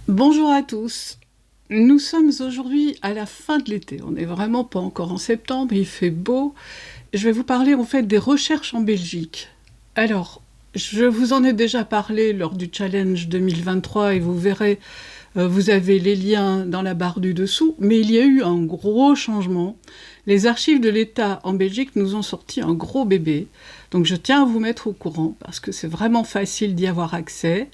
Bonjour à tous. Nous sommes aujourd'hui à la fin de l'été. On n'est vraiment pas encore en septembre, il fait beau. Je vais vous parler en fait des recherches en Belgique. Alors, je vous en ai déjà parlé lors du challenge 2023 et vous verrez, vous avez les liens dans la barre du dessous, mais il y a eu un gros changement. Les archives de l'État en Belgique nous ont sorti un gros bébé. Donc je tiens à vous mettre au courant parce que c'est vraiment facile d'y avoir accès.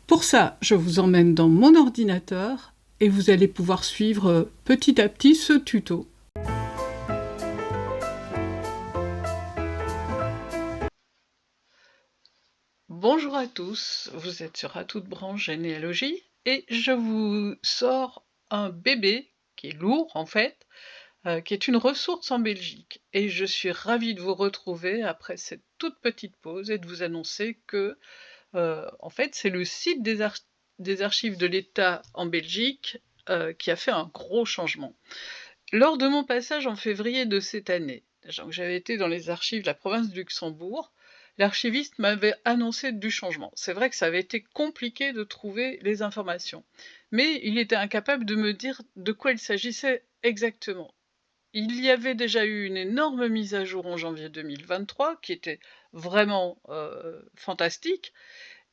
Pour ça, je vous emmène dans mon ordinateur et vous allez pouvoir suivre petit à petit ce tuto. Bonjour à tous, vous êtes sur À toute branche généalogie et je vous sors un bébé qui est lourd en fait, qui est une ressource en Belgique. Et je suis ravie de vous retrouver après cette toute petite pause et de vous annoncer que en fait, c'est le site des archives de l'État en Belgique qui a fait un gros changement. Lors de mon passage en février de cette année, j'avais été dans les archives de la province du Luxembourg, l'archiviste m'avait annoncé du changement. C'est vrai que ça avait été compliqué de trouver les informations, mais il était incapable de me dire de quoi il s'agissait exactement. Il y avait déjà eu une énorme mise à jour en janvier 2023 qui était vraiment fantastique,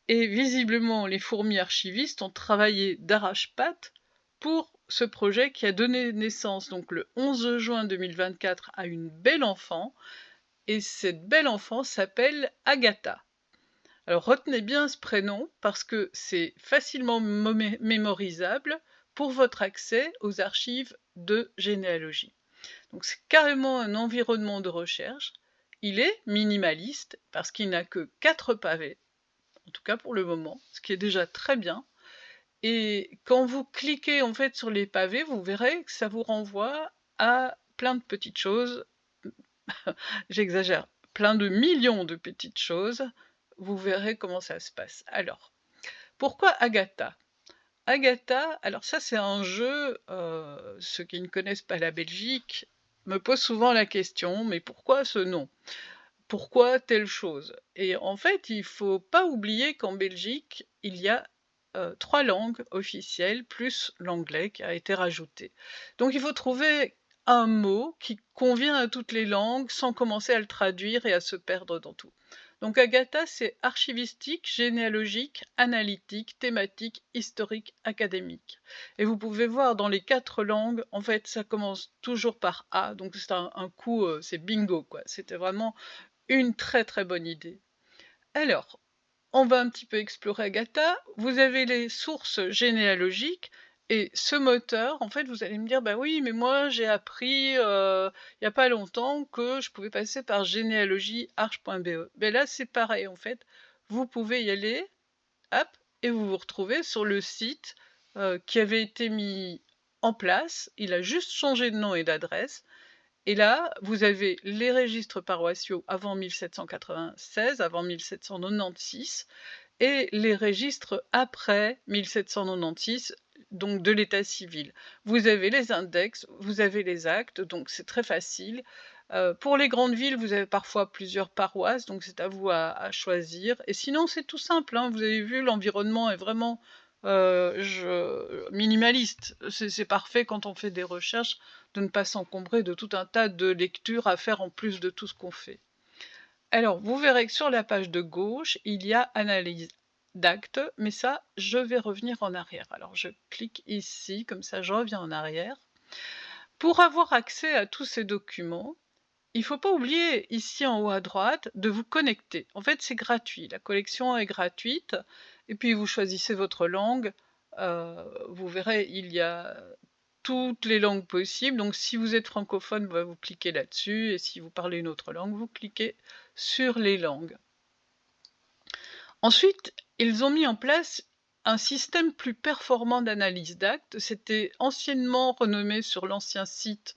et visiblement, les fourmis archivistes ont travaillé d'arrache-pâte pour ce projet qui a donné naissance donc le 11 juin 2024 à une belle enfant, et cette belle enfant s'appelle Agatha. Alors retenez bien ce prénom parce que c'est facilement mémorisable pour votre accès aux archives de généalogie. Donc c'est carrément un environnement de recherche. Il est minimaliste parce qu'il n'a que 4 pavés, en tout cas pour le moment, ce qui est déjà très bien. Et quand vous cliquez en fait sur les pavés, vous verrez que ça vous renvoie à plein de petites choses. J'exagère, plein de millions de petites choses. Vous verrez comment ça se passe. Alors, pourquoi Agatha? Agatha, alors ça c'est un jeu, ceux qui ne connaissent pas la Belgique me posent souvent la question, mais pourquoi ce nom? Pourquoi telle chose? Et en fait, il faut pas oublier qu'en Belgique, il y a 3 langues officielles, plus l'anglais qui a été rajouté. Donc il faut trouver un mot qui convient à toutes les langues, sans commencer à le traduire et à se perdre dans tout. Donc Agatha, c'est archivistique, généalogique, analytique, thématique, historique, académique. Et vous pouvez voir dans les 4 langues, en fait, ça commence toujours par A, donc c'est un coup, c'est bingo, quoi. C'était vraiment une très, très bonne idée. Alors, on va un petit peu explorer Agatha. Vous avez les sources généalogiques et ce moteur, en fait, vous allez me dire: «Bah oui, mais moi j'ai appris, il y a pas longtemps que je pouvais passer par généalogiearch.be». Beh là, c'est pareil, en fait. Vous pouvez y aller, hop, et vous vous retrouvez sur le site, qui avait été mis en place. Il a juste changé de nom et d'adresse. Et là, vous avez les registres paroissiaux avant 1796, avant 1796, et les registres après 1796, donc de l'état civil. Vous avez les index, vous avez les actes, donc c'est très facile. Pour les grandes villes, vous avez parfois plusieurs paroisses, donc c'est à vous à choisir. Et sinon, c'est tout simple, hein, vous avez vu, l'environnement est vraiment minimaliste. C'est parfait quand on fait des recherches de ne pas s'encombrer de tout un tas de lectures à faire en plus de tout ce qu'on fait. Alors, vous verrez que sur la page de gauche, il y a analyse d'actes, mais ça, je vais revenir en arrière. Alors, je clique ici, comme ça, je reviens en arrière. Pour avoir accès à tous ces documents, il ne faut pas oublier, ici en haut à droite, de vous connecter. En fait, c'est gratuit. La collection est gratuite. Et puis, vous choisissez votre langue. Vous verrez, il y a toutes les langues possibles. Donc, si vous êtes francophone, bah, vous cliquez là-dessus. Et si vous parlez une autre langue, vous cliquez sur les langues. Ensuite, ils ont mis en place un système plus performant d'analyse d'actes. C'était anciennement renommé sur l'ancien site,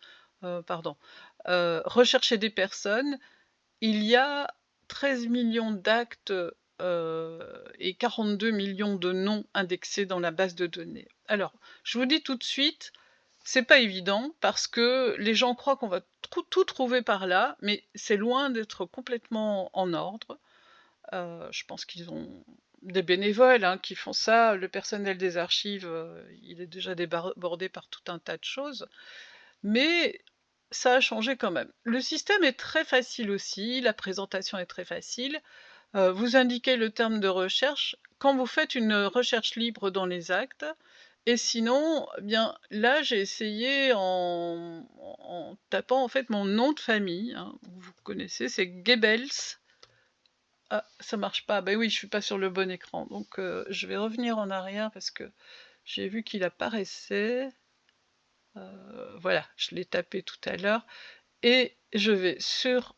Rechercher des personnes. Il y a 13 millions d'actes et 42 millions de noms indexés dans la base de données. Alors, je vous dis tout de suite, c'est pas évident parce que les gens croient qu'on va tout trouver par là, mais c'est loin d'être complètement en ordre. Je pense qu'ils ont des bénévoles, hein, qui font ça. Le personnel des archives, il est déjà débordé par tout un tas de choses, mais ça a changé quand même. Le système est très facile aussi, la présentation est très facile. Vous indiquez le terme de recherche quand vous faites une recherche libre dans les actes, et sinon, eh bien, là, j'ai essayé en tapant, en fait, mon nom de famille, hein, vous connaissez, c'est Goebbels. Ah, ça marche pas. Ben oui, je suis pas sur le bon écran, donc je vais revenir en arrière parce que j'ai vu qu'il apparaissait. Voilà, je l'ai tapé tout à l'heure et je vais sur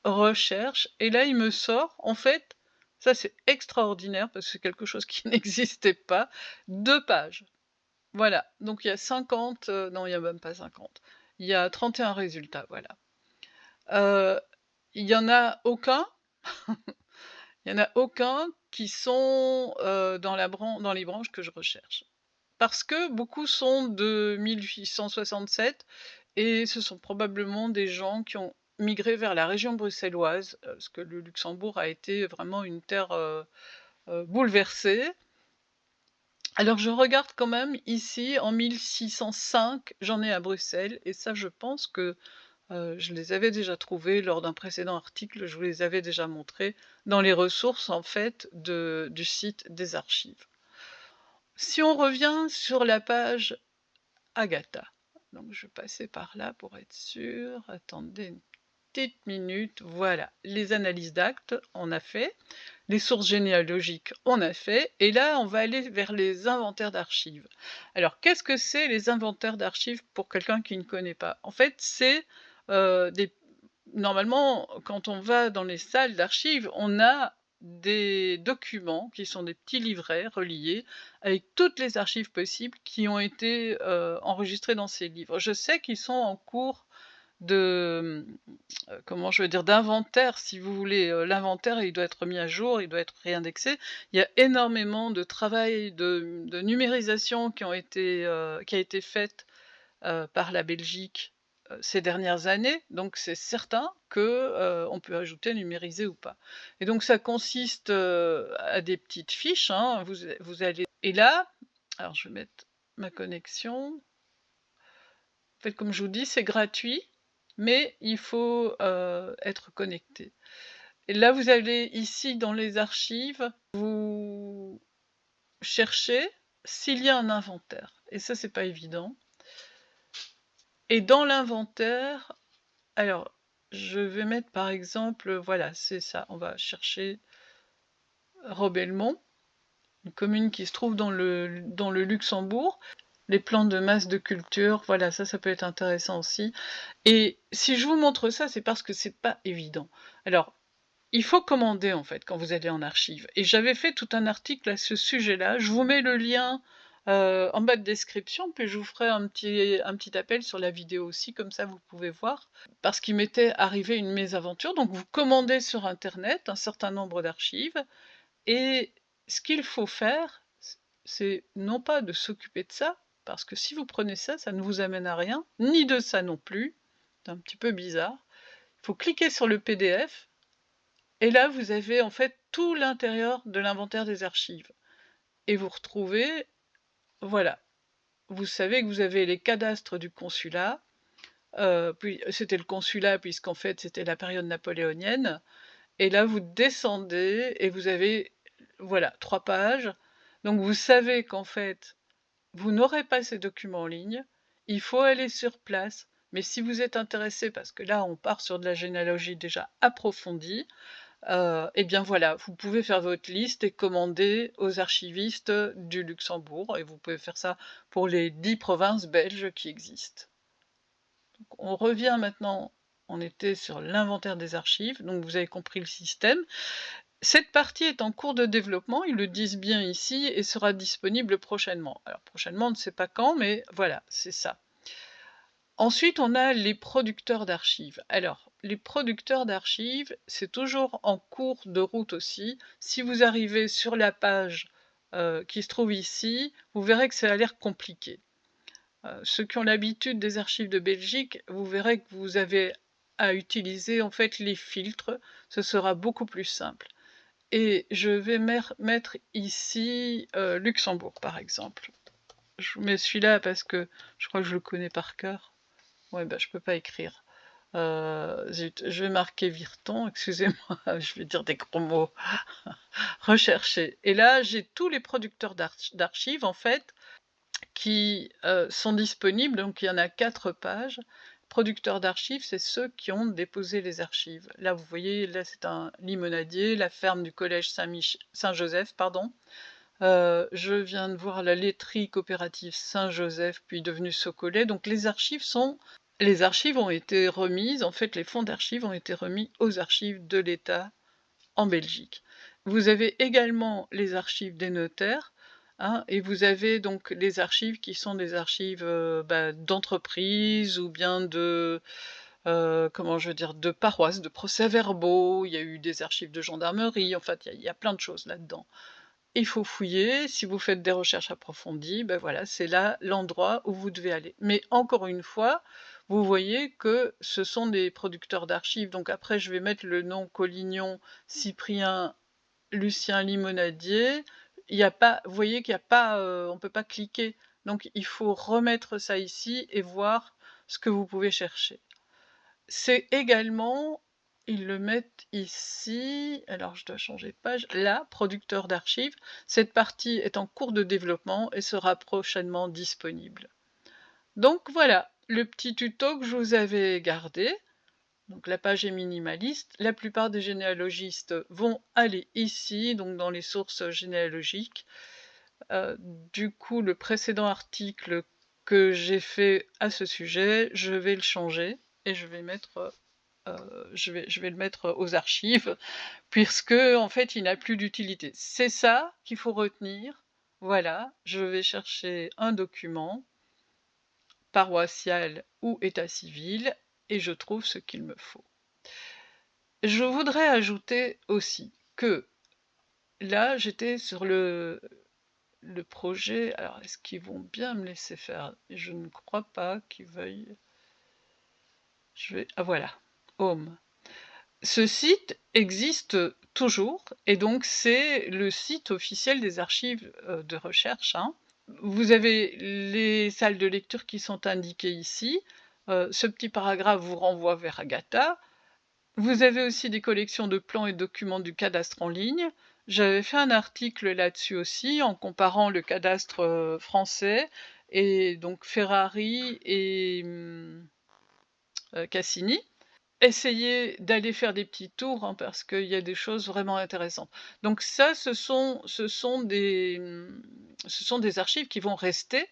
recherche et là, il me sort, en fait, ça c'est extraordinaire parce que c'est quelque chose qui n'existait pas, 2 pages. Voilà, donc il y a 50, non, il y a même pas 50. Il y a 31 résultats, voilà. Il y en a aucun Il y en a aucun qui sont, dans les branches que je recherche. Parce que beaucoup sont de 1867 et ce sont probablement des gens qui ont migré vers la région bruxelloise, parce que le Luxembourg a été vraiment une terre, bouleversée. Alors je regarde quand même ici en 1605, j'en ai à Bruxelles et ça je pense que je les avais déjà trouvés lors d'un précédent article, je vous les avais déjà montrés dans les ressources en fait du site des archives. Si on revient sur la page Agatha, donc je vais passer par là pour être sûr, attendez une petite minute, voilà, les analyses d'actes, on a fait, les sources généalogiques, on a fait, et là on va aller vers les inventaires d'archives. Alors qu'est-ce que c'est les inventaires d'archives pour quelqu'un qui ne connaît pas? En fait, c'est des normalement, quand on va dans les salles d'archives, on a des documents qui sont des petits livrets reliés avec toutes les archives possibles qui ont été, enregistrées dans ces livres. Je sais qu'ils sont en cours de, comment je veux dire? D'inventaire si vous voulez, l'inventaire il doit être mis à jour, il doit être réindexé. Il y a énormément de travail de numérisation qui a été faite par la Belgique, ces dernières années, donc c'est certain que, on peut ajouter numériser ou pas. Et donc ça consiste, à des petites fiches, hein, vous allez et là, alors je vais mettre ma connexion. En fait, comme je vous dis, c'est gratuit, mais il faut, être connecté. Et là, vous allez ici dans les archives, vous cherchez s'il y a un inventaire et ça, c'est pas évident. Et dans l'inventaire, alors, je vais mettre par exemple, voilà, c'est ça, on va chercher Robelmont, une commune qui se trouve dans le Luxembourg. Les plans de masse de culture, voilà, ça peut être intéressant aussi. Et si je vous montre ça, c'est parce que c'est pas évident. Alors, il faut commander en fait quand vous allez en archive. Et j'avais fait tout un article à ce sujet-là. Je vous mets le lien en bas de description, puis je vous ferai un petit appel sur la vidéo aussi, comme ça vous pouvez voir. Parce qu'il m'était arrivé une mésaventure. Donc vous commandez sur internet un certain nombre d'archives. Et ce qu'il faut faire, c'est non pas de s'occuper de ça, parce que si vous prenez ça, ça ne vous amène à rien, ni de ça non plus. C'est un petit peu bizarre. Il faut cliquer sur le PDF. Et là, vous avez en fait tout l'intérieur de l'inventaire des archives. Et vous retrouvez, voilà, vous savez que vous avez les cadastres du consulat, puis c'était le consulat puisqu'en fait c'était la période napoléonienne, et là vous descendez et vous avez, voilà, 3 pages. Donc vous savez qu'en fait, vous n'aurez pas ces documents en ligne, il faut aller sur place, mais si vous êtes intéressé, parce que là on part sur de la généalogie déjà approfondie, et bien voilà, vous pouvez faire votre liste et commander aux archivistes du Luxembourg et vous pouvez faire ça pour les 10 provinces belges qui existent. Donc on revient maintenant, on était sur l'inventaire des archives, donc vous avez compris le système. Cette partie est en cours de développement, ils le disent bien ici, et sera disponible prochainement. Alors prochainement, on ne sait pas quand, mais voilà, c'est ça. Ensuite, on a les producteurs d'archives. Alors, les producteurs d'archives, c'est toujours en cours de route aussi. Si vous arrivez sur la page qui se trouve ici, vous verrez que ça a l'air compliqué. Ceux qui ont l'habitude des archives de Belgique, vous verrez que vous avez à utiliser en fait les filtres, ce sera beaucoup plus simple. et je vais mettre ici, Luxembourg, par exemple. Je vous mets celui-là parce que je crois que je le connais par cœur. Ouais, bah, je peux pas écrire. Zut, je vais marquer Virton, excusez-moi, je vais dire des gros mots. Rechercher. Et là, j'ai tous les producteurs d'archives, en fait, qui sont disponibles, donc il y en a 4 pages. Producteurs d'archives, c'est ceux qui ont déposé les archives. Là, vous voyez, là, c'est un limonadier, la ferme du collège Saint-Joseph, pardon. Je viens de voir la laiterie coopérative Saint-Joseph, puis devenue Socolet. Donc les archives ont été remises, en fait, les fonds d'archives ont été remis aux archives de l'État en Belgique. Vous avez également les archives des notaires, hein, et vous avez donc les archives qui sont des archives d'entreprise ou bien de comment je veux dire, de paroisses, de procès-verbaux. Il y a eu des archives de gendarmerie. En fait, il y a plein de choses là-dedans. Il faut fouiller. Si vous faites des recherches approfondies, ben voilà, c'est là l'endroit où vous devez aller. Mais encore une fois, vous voyez que ce sont des producteurs d'archives. Donc après, je vais mettre le nom Collignon, Cyprien, Lucien Limonadier. Il y a pas, vous voyez qu'il n'y a pas, on peut pas cliquer. Donc il faut remettre ça ici et voir ce que vous pouvez chercher. C'est également, ils le mettent ici, alors je dois changer de page, là, producteur d'archives. Cette partie est en cours de développement et sera prochainement disponible. Donc voilà, le petit tuto que je vous avais gardé. Donc la page est minimaliste. La plupart des généalogistes vont aller ici, donc dans les sources généalogiques. Du coup, le précédent article que j'ai fait à ce sujet, je vais le changer et je vais mettre je vais le mettre aux archives, puisque en fait il n'a plus d'utilité. C'est ça qu'il faut retenir. Voilà, je vais chercher un document paroissial ou état civil et je trouve ce qu'il me faut. Je voudrais ajouter aussi que là j'étais sur le projet. Alors est-ce qu'ils vont bien me laisser faire? Je ne crois pas qu'ils veuillent. Ah voilà, Home. Ce site existe toujours et donc c'est le site officiel des archives de recherche, hein. Vous avez les salles de lecture qui sont indiquées ici. Ce petit paragraphe vous renvoie vers Agatha. Vous avez aussi des collections de plans et documents du cadastre en ligne. J'avais fait un article là-dessus aussi en comparant le cadastre français et donc Ferrari et Cassini. Essayez d'aller faire des petits tours, hein, parce qu'il y a des choses vraiment intéressantes. Donc ça, ce sont des archives qui vont rester,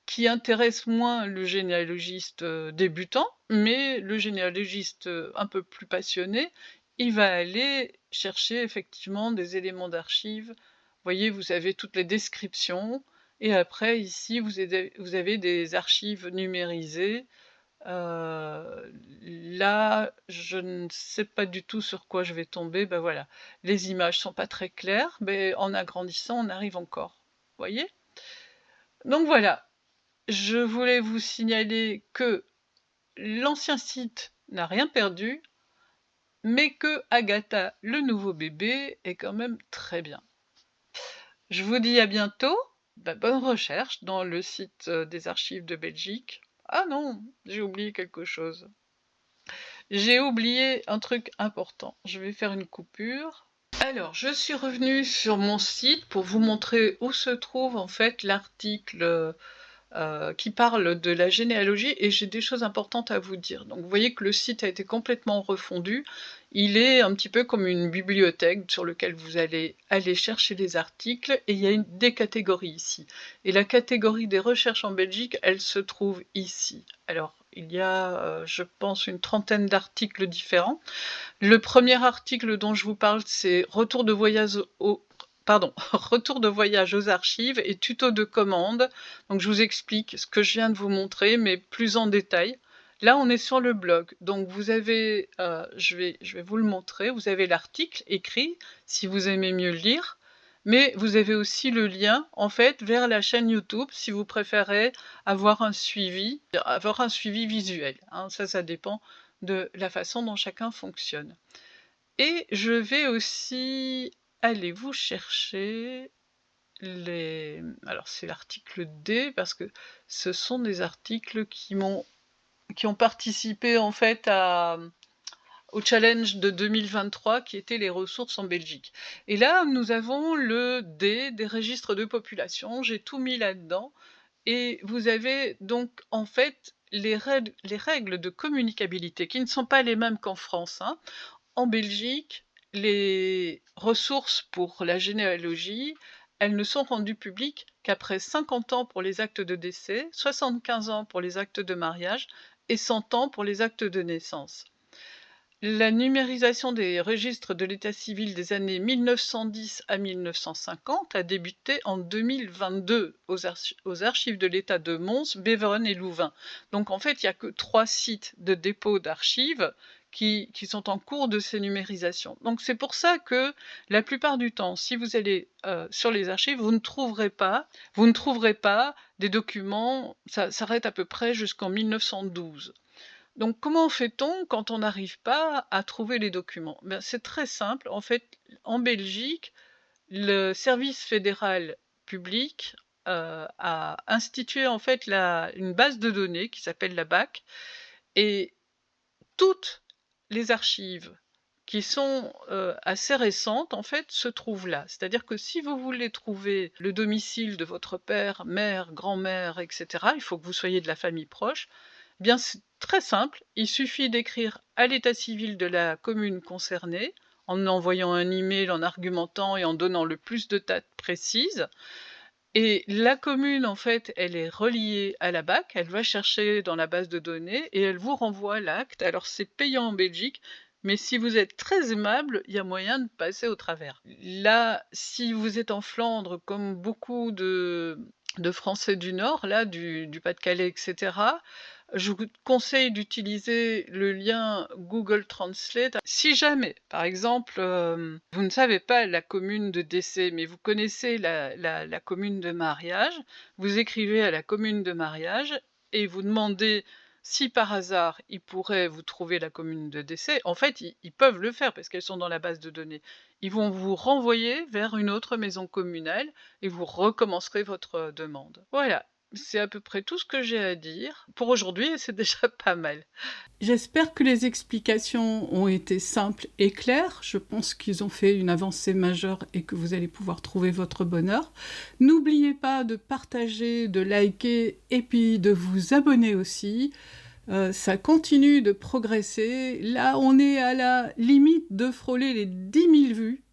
qui intéressent moins le généalogiste débutant, mais le généalogiste un peu plus passionné, il va aller chercher effectivement des éléments d'archives. Vous voyez, vous avez toutes les descriptions, et après ici, vous avez des archives numérisées. Là, je ne sais pas du tout sur quoi je vais tomber. Ben voilà, les images sont pas très claires, mais en agrandissant, on arrive encore. Vous voyez? Donc voilà, je voulais vous signaler que l'ancien site n'a rien perdu, mais que Agatha, le nouveau bébé, est quand même très bien. Je vous dis à bientôt. Bonne recherche dans le site des archives de Belgique. Ah non, j'ai oublié quelque chose. J'ai oublié un truc important. Je vais faire une coupure. Alors, je suis revenue sur mon site pour vous montrer où se trouve en fait l'article qui parle de la généalogie et j'ai des choses importantes à vous dire. Donc vous voyez que le site a été complètement refondu. Il est un petit peu comme une bibliothèque sur laquelle vous allez aller chercher les articles et il y a des catégories ici. Et la catégorie des recherches en Belgique, elle se trouve ici. Alors, il y a, je pense, une trentaine d'articles différents. Le premier article dont je vous parle, c'est Retour de voyage aux archives et tuto de commande. Donc je vous explique ce que je viens de vous montrer, mais plus en détail. Là, on est sur le blog. Donc vous avez, je vais vous le montrer, vous avez l'article écrit, si vous aimez mieux le lire, mais vous avez aussi le lien, en fait, vers la chaîne YouTube, si vous préférez avoir un suivi visuel, hein. Ça dépend de la façon dont chacun fonctionne. Et je vais aussi aller vous chercher alors c'est l'article D, parce que ce sont des articles qui ont participé en fait au challenge de 2023 qui était les ressources en Belgique. Et là, nous avons le D des registres de population, j'ai tout mis là-dedans, et vous avez donc en fait les règles de communicabilité qui ne sont pas les mêmes qu'en France, hein. En Belgique, les ressources pour la généalogie, elles ne sont rendues publiques qu'après 50 ans pour les actes de décès, 75 ans pour les actes de mariage et 100 ans pour les actes de naissance. La numérisation des registres de l'état civil des années 1910 à 1950 a débuté en 2022 aux archives de l'État de Mons, Beveren et Louvain. Donc en fait, il n'y a que 3 sites de dépôt d'archives qui sont en cours de ces numérisations. Donc c'est pour ça que la plupart du temps, si vous allez sur les archives, vous ne trouverez pas des documents, ça s'arrête à peu près jusqu'en 1912. Donc comment fait-on quand on n'arrive pas à trouver les documents? C'est très simple. En fait, en Belgique, le service fédéral public a institué en fait une base de données qui s'appelle la BAC, et toutes les archives qui sont assez récentes en fait se trouvent là. C'est-à-dire que si vous voulez trouver le domicile de votre père, mère, grand-mère, etc., il faut que vous soyez de la famille proche. Bien, c'est très simple, il suffit d'écrire à l'état civil de la commune concernée, en envoyant un email, en argumentant et en donnant le plus de dates précises. Et la commune, en fait, elle est reliée à la BAC, elle va chercher dans la base de données et elle vous renvoie l'acte. Alors c'est payant en Belgique, mais si vous êtes très aimable, il y a moyen de passer au travers. Là, si vous êtes en Flandre, comme beaucoup de Français du Nord, là, du Pas-de-Calais, etc., je vous conseille d'utiliser le lien Google Translate. Si jamais, par exemple, vous ne savez pas la commune de décès, mais vous connaissez la commune de mariage, vous écrivez à la commune de mariage et vous demandez si par hasard ils pourraient vous trouver la commune de décès. En fait, ils peuvent le faire parce qu'elles sont dans la base de données. Ils vont vous renvoyer vers une autre maison communale et vous recommencerez votre demande. Voilà. C'est à peu près tout ce que j'ai à dire. Pour aujourd'hui, c'est déjà pas mal. J'espère que les explications ont été simples et claires. Je pense qu'ils ont fait une avancée majeure et que vous allez pouvoir trouver votre bonheur. N'oubliez pas de partager, de liker et puis de vous abonner aussi. Ça continue de progresser. Là, on est à la limite de frôler les 10 000 vues,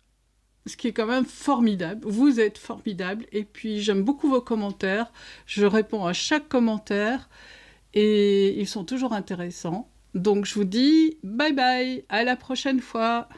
ce qui est quand même formidable. Vous êtes formidable. Et puis, j'aime beaucoup vos commentaires. Je réponds à chaque commentaire et ils sont toujours intéressants. Donc, je vous dis bye bye, à la prochaine fois.